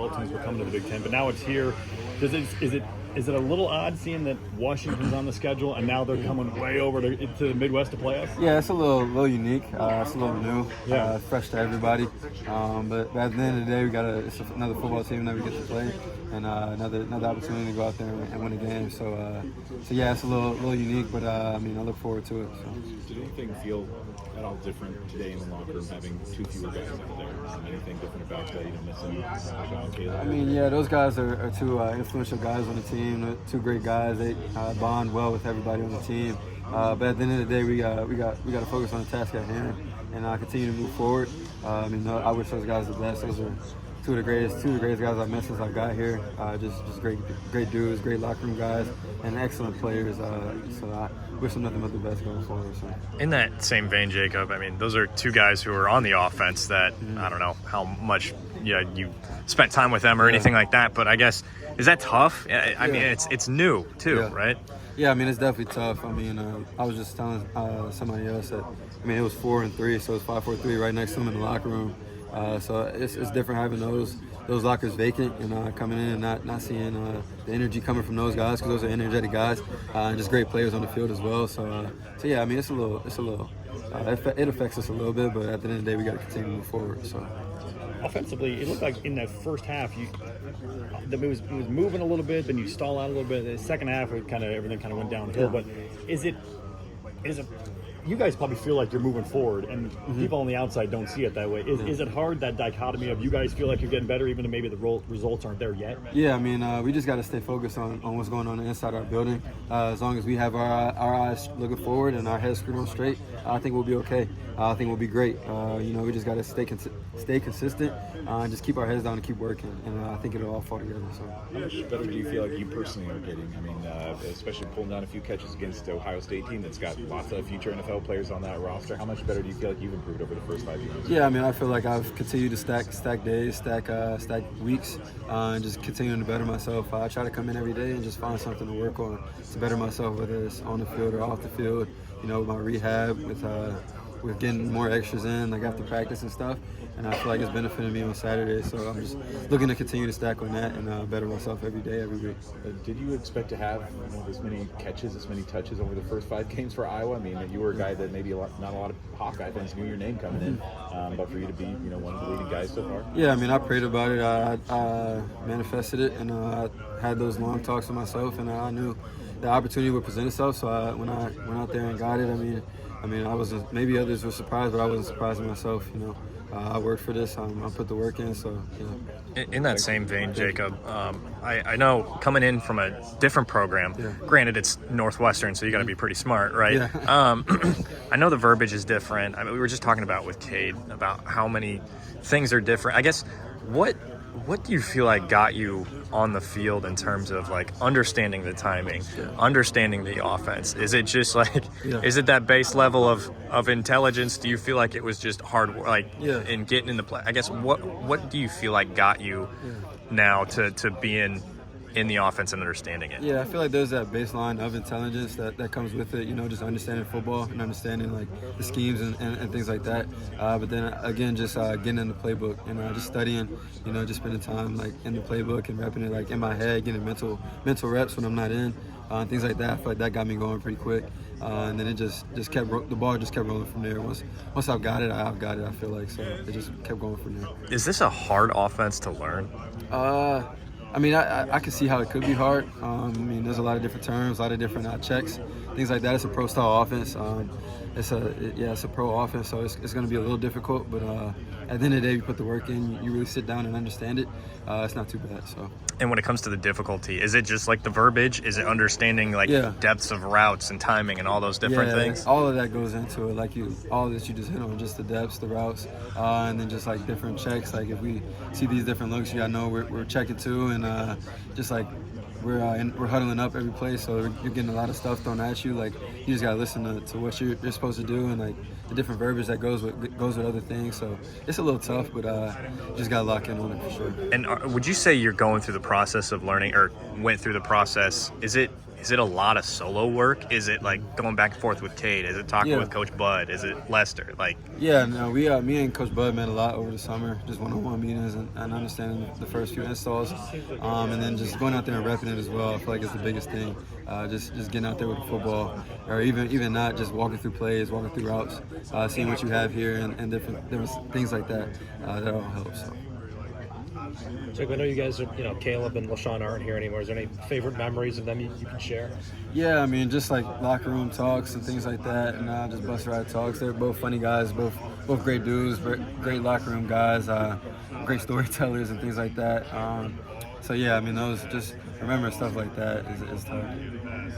all teams were coming to the Big Ten, but now it's here. Is it a little odd seeing that Washington's on the schedule and now they're coming way over to the Midwest to play us? Yeah, it's a little unique. It's a little new, fresh to everybody. But at the end of the day, it's another football team that we get to play, and another opportunity to go out there and win a game. So yeah, it's a little unique, but I look forward to it. So. Did anything feel at all different today in the locker room having two fewer guys out there? Anything different about missing Gill and Caleb? Yeah, those guys are two influential guys on the team. Two great guys. They bond well with everybody on the team. But at the end of the day, we got to focus on the task at hand and continue to move forward. I wish those guys the best. Those are two of the greatest guys I've met since I got here. Just great dudes, great locker room guys, and excellent players. So I wish them nothing but the best going forward. So. In that same vein, Jacob, those are two guys who are on the offense that I don't know how much you spent time with them or anything like that, but I guess, is that tough? I mean, it's new too, right? Yeah, it's definitely tough. I was just telling somebody else that it was 4-3, so it's 5-4-3 right next to them in the locker room. So it's different having those lockers vacant and coming in and not seeing the energy coming from those guys, because those are energetic guys and just great players on the field as well. So yeah, it's a little it affects us a little bit, but at the end of the day, we got to continue to move forward. So. Offensively, it looked like in the first half it was moving a little bit, then you stall out a little bit. The second half, everything kind of went downhill. Yeah. But is it? You guys probably feel like you're moving forward, and people on the outside don't see it that way. Is it hard, that dichotomy of you guys feel like you're getting better, even though maybe the results aren't there yet? Yeah, we just got to stay focused on what's going on inside our building. As long as we have our eyes looking forward and our heads screwed on straight, I think we'll be okay. I think we'll be great. We just got to stay consistent and just keep our heads down and keep working, and I think it'll all fall together. So. How much better do you feel like you personally are getting? Especially pulling down a few catches against the Ohio State team that's got lots of future NFL players on that roster. How much better do you feel like you've improved over the first 5 years? Yeah, I feel like I've continued to stack days, stack weeks, and just continuing to better myself. I try to come in every day and just find something to work on to better myself, whether it's on the field or off the field. With my rehab, with getting more extras in, like after practice and stuff, and I feel like it's benefiting me on Saturday. So I'm just looking to continue to stack on that and better myself every day, every week. Did you expect to have this many catches, this many touches over the first 5 games for Iowa? You were a guy that maybe not a lot of Hawkeye fans knew your name coming in, but for you to be one of the leading guys so far? Yeah, I prayed about it. I manifested it, and I had those long talks with myself, and I knew the opportunity would present itself. So when I went out there and got it, I wasn't. Maybe others were surprised, but I wasn't surprised myself. I worked for this. I put the work in. So In that same vein, Jacob, I know coming in from a different program. Granted, it's Northwestern, so you got to be pretty smart, right? Yeah. I know the verbiage is different. We were just talking about with Cade about how many things are different. I guess what do you feel like got you on the field in terms of understanding the timing, understanding the offense? Is it just is it that base level of intelligence? Do you feel like it was just hard work, in getting in the play? I guess what do you feel like got you now to be in the offense and understanding it? Yeah, I feel like there's that baseline of intelligence that comes with it, just understanding football and understanding the schemes and things like that. But then again, just getting in the playbook and just studying, just spending time in the playbook and repping it in my head, getting mental reps when I'm not in, things like that. I feel like that got me going pretty quick. And then it just kept the ball just kept rolling from there. Once I've got it, I've got it. I feel like so it just kept going from there. Is this a hard offense to learn? I can see how it could be hard. There's a lot of different terms, a lot of different checks, things like that. It's a pro-style offense. It's a pro offense, so it's going to be a little difficult. But at the end of the day, you put the work in, you really sit down and understand it. It's not too bad. So. And when it comes to the difficulty, is it just the verbiage? Is it understanding depths of routes and timing and all those different things? All of that goes into it. All of this you just hit on, just the depths, the routes, and then just different checks. If we see these different looks, you gotta know we're checking too, and we're huddling up every play, so you're getting a lot of stuff thrown at you. You just gotta listen to what you're supposed to do, and the different verbiage that goes with other things. So it's a little tough, but you just gotta lock in on it for sure. And would you say you're going through the process of learning, or went through the process? Is it is it a lot of solo work? Is it like going back and forth with Cade? Is it talking Yeah. with Coach Bud? Is it Lester? Like, Yeah, no, me and Coach Bud met a lot over the summer, just one-on-one meetings and understanding the first few installs, and then just going out there and repping it as well. I feel like it's the biggest thing. Just getting out there with the football, or even not just walking through plays, walking through routes, seeing what you have here and different things like that. That all helps. So. Jake, I know you guys are, Caleb and LaShawn aren't here anymore. Is there any favorite memories of them you can share? Yeah, I mean, just like locker room talks and things like that, and just bus ride talks. They're both funny guys, both great dudes, great locker room guys, great storytellers and things like that. So yeah, I mean, those just remember stuff like that is tough.